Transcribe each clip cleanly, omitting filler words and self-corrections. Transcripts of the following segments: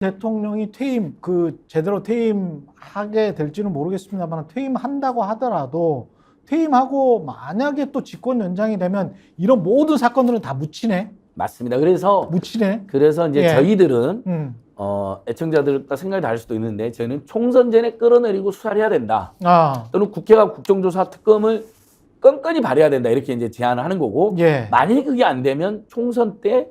대통령이 제대로 퇴임하게 될지는 모르겠습니다만 퇴임한다고 하더라도 퇴임하고 만약에 또 집권 연장이 되면 이런 모든 사건들은 다 묻히네. 맞습니다. 그래서 묻히네. 이제 예. 저희들은 음. 애청자들과 생각이 다를 수도 있는데 저희는 총선 전에 끌어내리고 수사를 해야 된다. 아. 또는 국회가 국정조사 특검을 끈끈이 발휘해야 된다. 이렇게 이제 제안을 하는 거고 예. 만약에 그게 안 되면 총선 때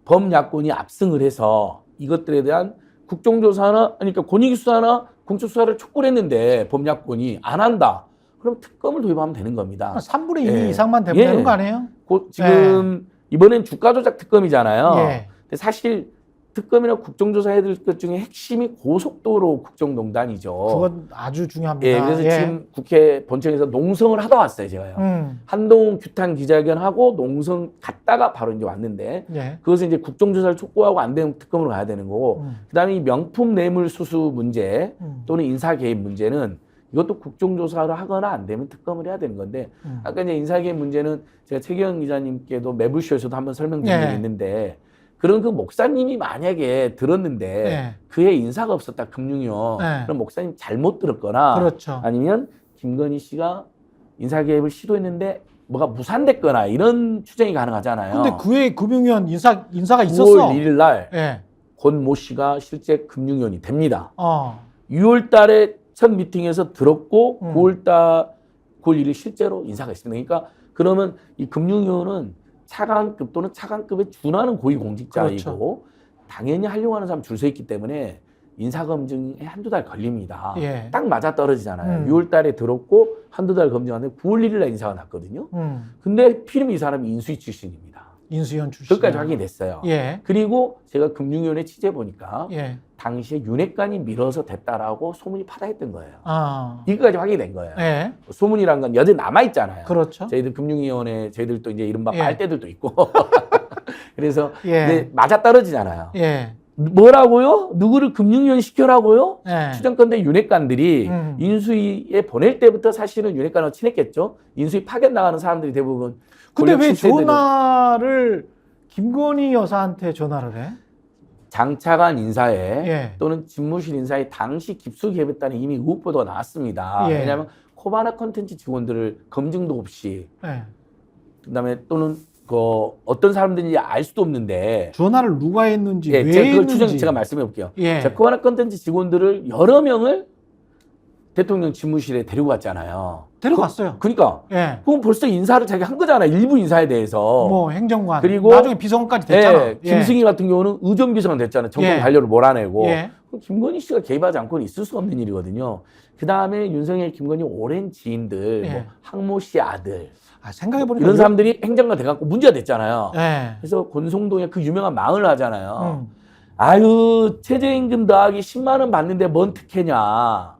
범야권이 압승을 해서 이것들에 대한 국정조사나 그러니까 권익수사나 공수수사를 촉구를 했는데 범야권이 안 한다. 그럼 특검을 도입하면 되는 겁니다. 3분의 2 예. 이상만 되면 예. 되는 거 아니에요? 지금 이번엔 주가 조작 특검이잖아요. 예. 근데 사실 특검이나 국정조사 해야 될 것 중에 핵심이 고속도로 국정농단이죠. 그건 아주 중요합니다. 예, 그래서 지금 국회 본청에서 농성을 하다 왔어요, 제가요. 한동훈 규탄 기자회견하고 농성 갔다가 바로 이제 왔는데 예. 그것은 이제 국정조사를 촉구하고 안 되면 특검으로 가야 되는 거고 그다음에 이 명품 뇌물 수수 문제 또는 인사 개입 문제는 이것도 국정조사를 하거나 안 되면 특검을 해야 되는 건데 아까 이제 인사 개입 문제는 제가 최경영 기자님께도 매불쇼에서도 한번 설명드린 적이 있는데 그런 그 목사님이 만약에 들었는데 예. 그의 인사가 없었다 금융위원 예. 그럼 목사님 잘못 들었거나 그렇죠. 아니면 김건희 씨가 인사 개입을 시도했는데 뭐가 무산됐거나 이런 추정이 가능하잖아요. 근데 그의 금융위원 인사가 9월 있었어. 1일 날 예. 권 모 씨가 실제 금융위원이 됩니다. 6월 어. 달에 첫 미팅에서 들었고 9월 1일 실제로 인사가 있습니다. 그러니까 그러면 이 금융위원은 차관급 또는 차관급에 준하는 고위공직자이고 그렇죠. 당연히 하려고 하는 사람 줄 서 있기 때문에 인사검증에 한두 달 걸립니다. 예. 딱 맞아떨어지잖아요. 6월 달에 들었고 한두 달 검증하는데 9월 1일 날 인사가 났거든요. 근데 필름 이 사람이 인수위 출신입니다. 인수위원 출신. 그것까지 확인이 됐어요. 예. 그리고 제가 금융위원회 취재 보니까 예. 당시에 윤핵관이 밀어서 됐다라고 소문이 파다했던 거예요. 아. 이거까지 확인이 된 거예요. 예. 소문이란 건 여전히 남아있잖아요. 그렇죠. 저희들 금융위원회, 저희들도 이제 이른바 예. 빨대들도 있고. 그래서 예. 이제 맞아떨어지잖아요. 예. 뭐라고요? 누구를 금융위원 시켜라고요? 예. 추정컨대 윤핵관들이 인수위에 보낼 때부터 사실은 윤핵관하고 친했겠죠. 인수위 파견 나가는 사람들이 대부분. 근데 왜 권력 출세들은 전화를 김건희 여사한테 전화를 해? 장차관 인사에 예. 또는 집무실 인사에 당시 깊숙이 개입했다는 이미 의혹 보도가 나왔습니다. 예. 왜냐하면 코바나 컨텐츠 직원들을 검증도 없이 예. 그다음에 또는 그 어떤 사람들인지 알 수도 없는데 전화를 누가 했는지 예, 왜 제가 그걸 했는지 추정 제가 말씀해 볼게요. 예. 자, 코바나 컨텐츠 직원들을 여러 명을 대통령 집무실에 데리고 갔잖아요. 데려갔어요. 그러니까 예. 그럼 벌써 인사를 자기가 한 거잖아요. 일부 인사에 대해서. 뭐 행정관 그리고 나중에 비서관까지 됐잖아. 예, 김승희 같은 경우는 의전비서관 됐잖아요. 정권 예. 관료를 몰아내고. 예. 그럼 김건희 씨가 개입하지 않고는 있을 수 없는 일이거든요. 그 다음에 윤석열, 김건희 오랜 지인들, 예. 뭐 항모 씨 아들 생각해보니까 이런 사람들이 행정관 돼갖고 문제가 됐잖아요. 예. 그래서 권성동에 그 유명한 망을 하잖아요. 아유 최저임금 더하기 10만 원 받는데 뭔 특혜냐.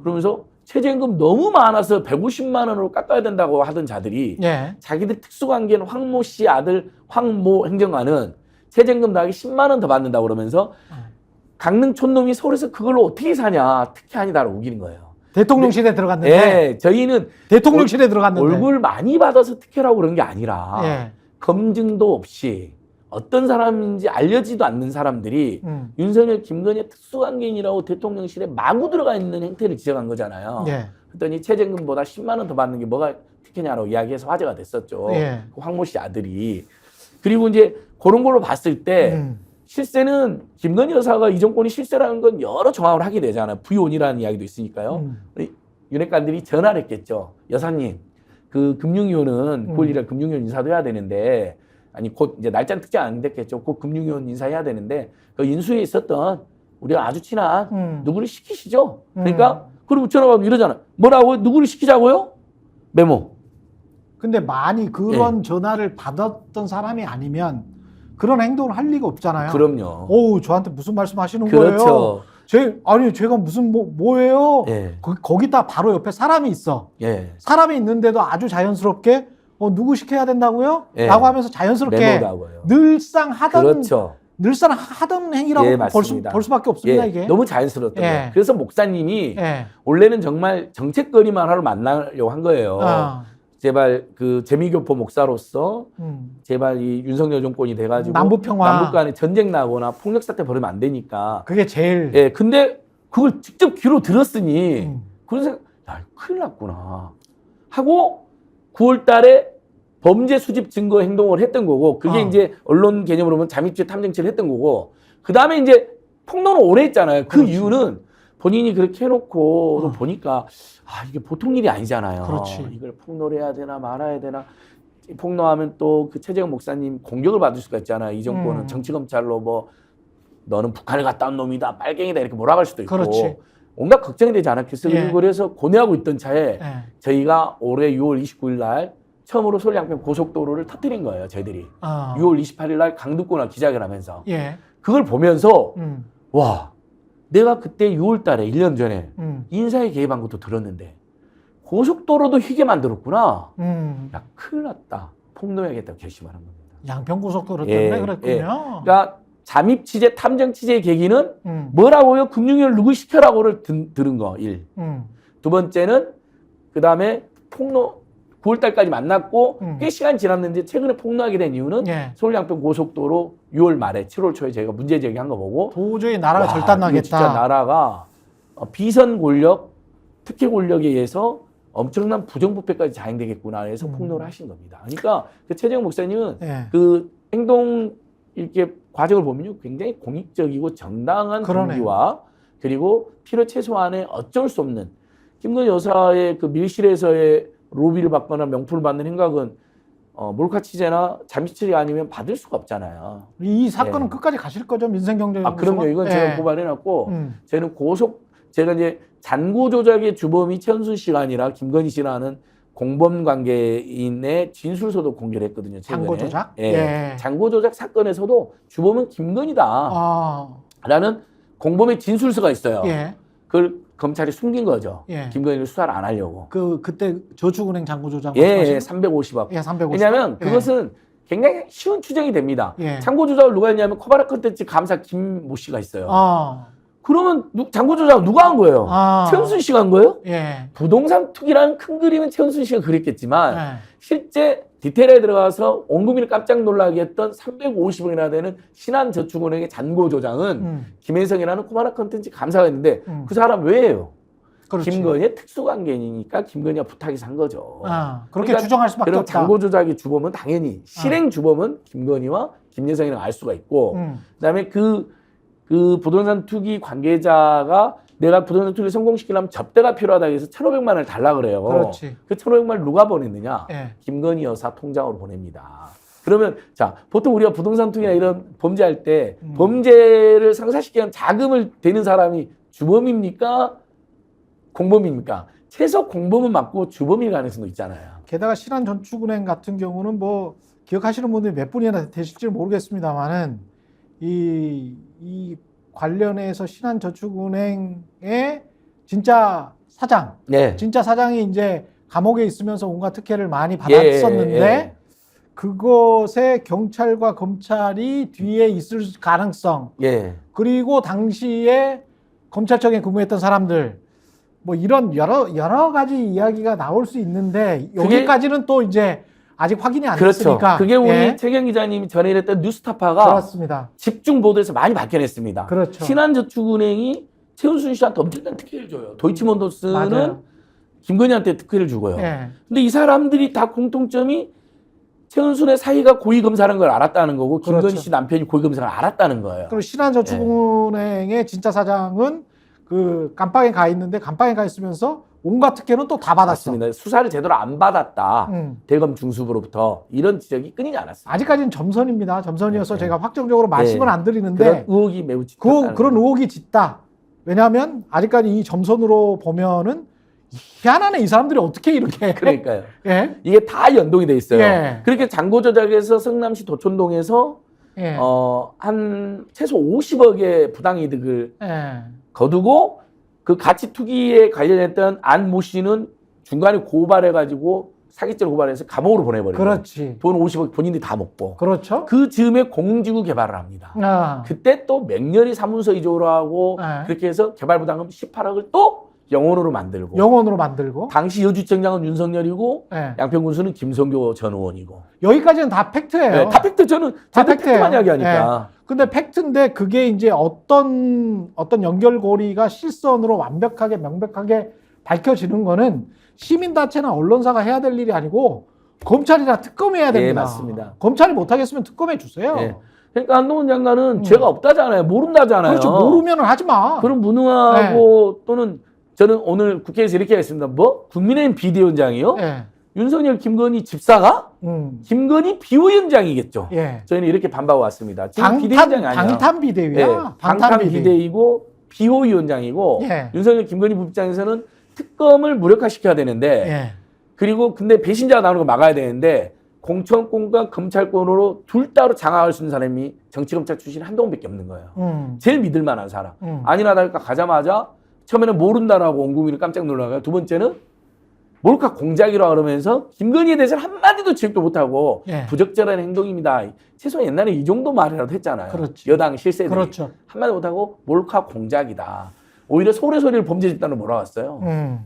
그러면서 최저임금 너무 많아서 150만 원으로 깎아야 된다고 하던 자들이 예. 자기들 특수관계인 황모 씨 아들 황모 행정관은 최저임금 더하기 10만 원 더 받는다고 그러면서 강릉 촌놈이 서울에서 그걸로 어떻게 사냐. 특혜 아니다라고 우기는 거예요. 대통령실에 들어갔는데 예, 저희는 대통령실에 들어갔는데 얼굴 많이 받아서 특혜라고 그런 게 아니라 예. 검증도 없이 어떤 사람인지 알려지도 않는 사람들이 윤석열, 김건희의 특수관계인이라고 대통령실에 마구 들어가 있는 행태를 지적한 거잖아요. 예. 그랬더니 최저임금보다 10만 원 더 받는 게 뭐가 특혜냐라고 이야기해서 화제가 됐었죠. 예. 그 황모 씨 아들이. 그리고 이제 그런 걸로 봤을 때 실세는 김건희 여사가 이 정권이 실세라는 건 여러 정황을 하게 되잖아요. 부의원이라는 이야기도 있으니까요. 윤핵관들이 전화를 했겠죠. 여사님, 그 금융위원은 9월 1일 금융위원 인사도 해야 되는데 아니 곧 이제 날짜는 특정 안 됐겠죠. 곧 금융위원 인사해야 되는데 그 인수위에 있었던 우리가 아주 친한 누구를 시키시죠. 그러니까 그리고 전화 받으면 이러잖아. 뭐라고? 누구를 시키자고요? 메모. 근데 많이 그런 전화를 받았던 사람이 아니면 그런 행동을 할 리가 없잖아요. 그럼요. 오, 저한테 무슨 말씀하시는 그렇죠. 거예요? 제가 무슨 뭐예요? 예. 거기다 바로 옆에 사람이 있어. 예. 사람이 있는데도 아주 자연스럽게 누구 시켜야 된다고요? 예. 라고 하면서 자연스럽게 메모라고요. 늘상 그렇죠. 하던 행위라고 예, 볼 수밖에 없습니다. 예, 이게. 너무 자연스러웠던 예. 거예요. 그래서 목사님이 예. 원래는 정말 정책거리만 하러 만나려고 한 거예요. 제발 그 재미교포 목사로서 제발 이 윤석열 정권이 돼가지고 남북 간에 전쟁 나거나 폭력 사태 벌이면 안 되니까. 그게 제일. 예, 근데 그걸 직접 귀로 들었으니 그런 생각, 야, 큰일 났구나 하고 9월달에 범죄 수집 증거 행동을 했던 거고 그게 이제 언론 개념으로 보면 잠입죄 탐정죄를 했던 거고 그 다음에 이제 폭로는 오래 했잖아요. 그 그렇지. 이유는 본인이 그렇게 해놓고 보니까 이게 보통 일이 아니잖아요. 그렇지. 이걸 폭로를 해야 되나 말아야 되나. 폭로하면 또 그 최재형 목사님 공격을 받을 수가 있잖아요. 이 정권은 정치검찰로 뭐 너는 북한을 갔다 온 놈이다, 빨갱이다 이렇게 몰아갈 수도 있고 그렇지. 온갖 걱정이 되지 않았겠어요. 예. 그래서 고뇌하고 있던 차에 예. 저희가 올해 6월 29일 날 처음으로 서울 양평 고속도로를 터뜨린 거예요. 저희들이 6월 28일 날 강두구나 기자회견하면서 예. 그걸 보면서 와. 내가 그때 6월 달에 1년 전에 인사에 개입한 것도 들었는데 고속도로도 휘게 만들었구나. 야, 큰일 났다. 폭로해야겠다고 결심하는 겁니다. 양평고속도로 때문에 그랬군요. 예. 그러니까 잠입 취재, 탐정 취재의 계기는 뭐라고요? 금융위원을 누구 시켜라고를 들은 거, 1. 두 번째는 그 다음에 폭로 9월 달까지 만났고 꽤 시간이 지났는데 최근에 폭로하게 된 이유는 예. 서울 양평 고속도로 6월 말에 7월 초에 저희가 문제 제기한 거 보고 도저히 나라가 와, 절단나겠다. 이거 진짜 나라가 비선 권력, 특혜 권력에 의해서 엄청난 부정부패까지 자행되겠구나 해서 폭로를 하신 겁니다. 그러니까 그 최재형 목사님은 예. 그 행동 이렇게 과정을 보면요 굉장히 공익적이고 정당한 그러네요. 동기와 그리고 필요 최소한의 어쩔 수 없는 김건희 여사의 그 밀실에서의 로비를 받거나 명품을 받는 행각은 몰카 취재나 잠입 취재 아니면 받을 수가 없잖아요. 이 사건은 예. 끝까지 가실 거죠, 민생경제연구소가? 그럼요. 이건 예. 제가 고발해놨고 저는 제가 이제 잔고 조작의 주범이 최은순 씨가 아니라 김건희 씨라는 공범 관계인의 진술서도 공개를 했거든요. 최근에. 잔고 조작? 예. 예. 잔고 조작 사건에서도 주범은 김건희다. 라는 공범의 진술서가 있어요. 예. 그걸 검찰이 숨긴 거죠. 예. 김건희를 수사를 안 하려고. 그때 저축은행 잔고 조작 예, 말씀하시는? 350억. 예, 350억. 왜냐하면 그것은 굉장히 쉬운 추정이 됩니다. 예. 잔고 조작을 누가 했냐면 코바라 컨텐츠 감사 김모 씨가 있어요. 아. 그러면 잔고 조작 누가 한 거예요? 최은순 씨가 한 거예요? 예. 부동산 투기라는 큰 그림은 최은순 씨가 그렸겠지만 예. 실제 디테일에 들어가서 온 국민을 깜짝 놀라게 했던 350억이나 되는 신한저축은행의 잔고 조장은 김혜성이라는 코바나 컨텐츠 감사가 있는데 그 사람 왜예요? 그렇지. 김건희의 특수관계니까 김건희가 부탁해서 한 거죠. 그렇게 그러니까 추정할 수밖에 그럼 없다. 잔고 조작의 주범은 당연히 실행 주범은 김건희와 김여성이라고 알 수가 있고 그다음에 그 부동산 투기 관계자가 내가 부동산 투기를 성공시키려면 접대가 필요하다 해서 1,500만 원을 달라 그래요. 그렇지. 그 1,500만 원을 누가 보냈느냐? 예. 김건희 여사 통장으로 보냅니다. 그러면 자 보통 우리가 부동산 투기나 이런 범죄할 때 범죄를 상사시키는 자금을 대는 사람이 주범입니까? 공범입니까? 최소 공범은 맞고 주범일 가능성도 있잖아요. 게다가 신한저축은행 같은 경우는 뭐 기억하시는 분들이 몇 분이나 되실지 모르겠습니다만은 이 관련해서 신한저축은행의 진짜 사장, 네. 진짜 사장이 이제 감옥에 있으면서 온갖 특혜를 많이 받았었는데 그것에 경찰과 검찰이 뒤에 있을 가능성, 그리고 당시에 검찰청에 근무했던 사람들, 뭐 이런 여러 가지 이야기가 나올 수 있는데 여기까지는 또 이제 아직 확인이 안 됐으니까. 그게 우리 최경 기자님이 전해냈던 뉴스타파가 그렇습니다. 집중 보도에서 많이 밝혀냈습니다. 그렇죠. 신한저축은행이 최은순 씨한테 엄청난 특혜를 줘요. 도이치몬더스는 맞아요. 김건희한테 특혜를 주고요. 예. 근데 이 사람들이 다 공통점이 최은순의 사이가 고위검사라는 걸 알았다는 거고 김건희 그렇죠. 씨 남편이 고위검사를 알았다는 거예요. 그리고 신한저축은행의 진짜 사장은 그 감방에 가 있는데 감방에 가 있으면서 온갖 특혜는 또 다 받았어. 맞습니다. 수사를 제대로 안 받았다. 대검 중수부로부터 이런 지적이 끊이지 않았습니다. 아직까지는 점선입니다. 점선이어서 제가 확정적으로 말씀은 안 드리는데 그런 의혹이 매우 짙다. 그런 의혹이 짙다. 왜냐하면 아직까지 이 점선으로 보면은 희한하네. 이 사람들이 어떻게 이렇게. 그러니까요. 예? 이게 다 연동이 돼 있어요. 예. 그렇게 잔고 조작에서 성남시 도촌동에서 예. 한 최소 50억의 부당이득을 예. 거두고 그 가치 투기에 관련했던 안 모 씨는 중간에 고발해가지고 사기죄로 고발해서 감옥으로 보내버려요. 그렇지. 돈 50억 본인들이 다 먹고. 그렇죠. 그 즈음에 공지구 개발을 합니다. 그때 또 맹렬히 사문서 이조를 하고 그렇게 해서 개발 부담금 18억을 또 영원으로 만들고 영원으로 만들고. 당시 여주청장은 윤석열이고 예. 양평군수는 김성교 전 의원이고 여기까지는 다 팩트예요. 네, 다 팩트 저는 다 제가 팩트만 팩트예요. 이야기하니까 근데 팩트인데 그게 이제 어떤 연결고리가 실선으로 완벽하게 명백하게 밝혀지는 거는 시민단체나 언론사가 해야 될 일이 아니고 검찰이나 특검이 해야 됩니다. 예, 맞습니다. 검찰이 못하겠으면 특검해 주세요. 예. 그러니까 한동훈 장관은 죄가 없다잖아요. 모른다잖아요. 그렇죠. 모르면 하지 마. 그럼 무능하고 또는 저는 오늘 국회에서 이렇게 했습니다. 뭐? 국민의힘 비대위원장이요? 예. 윤석열, 김건희 집사가? 김건희 비위원장이겠죠. 예. 저희는 이렇게 반박해 왔습니다. 지금 비대위원장이 아니야. 방탄 비대위야. 예, 방탄 비대위고 비호위원장이고 예. 윤석열, 김건희 부부장에서는 특검을 무력화시켜야 되는데 예. 그리고 근데 배신자가 나오는 거 막아야 되는데 공천권과 검찰권으로 둘 다로 장악할 수 있는 사람이 정치검찰 출신 한동훈밖에 없는 거예요. 제일 믿을 만한 사람. 아니나 다를까 가자마자 처음에는 모른다라고 온 국민이 깜짝 놀라고요. 두 번째는 몰카 공작이라고 그러면서 김건희에 대해서는 한마디도 지적도 못하고 예. 부적절한 행동입니다. 최소한 옛날에 이 정도 말이라도 했잖아요. 그렇죠. 여당 실세들이. 그렇죠. 한마디 못하고 몰카 공작이다. 오히려 소리를 범죄 집단으로 몰아왔어요.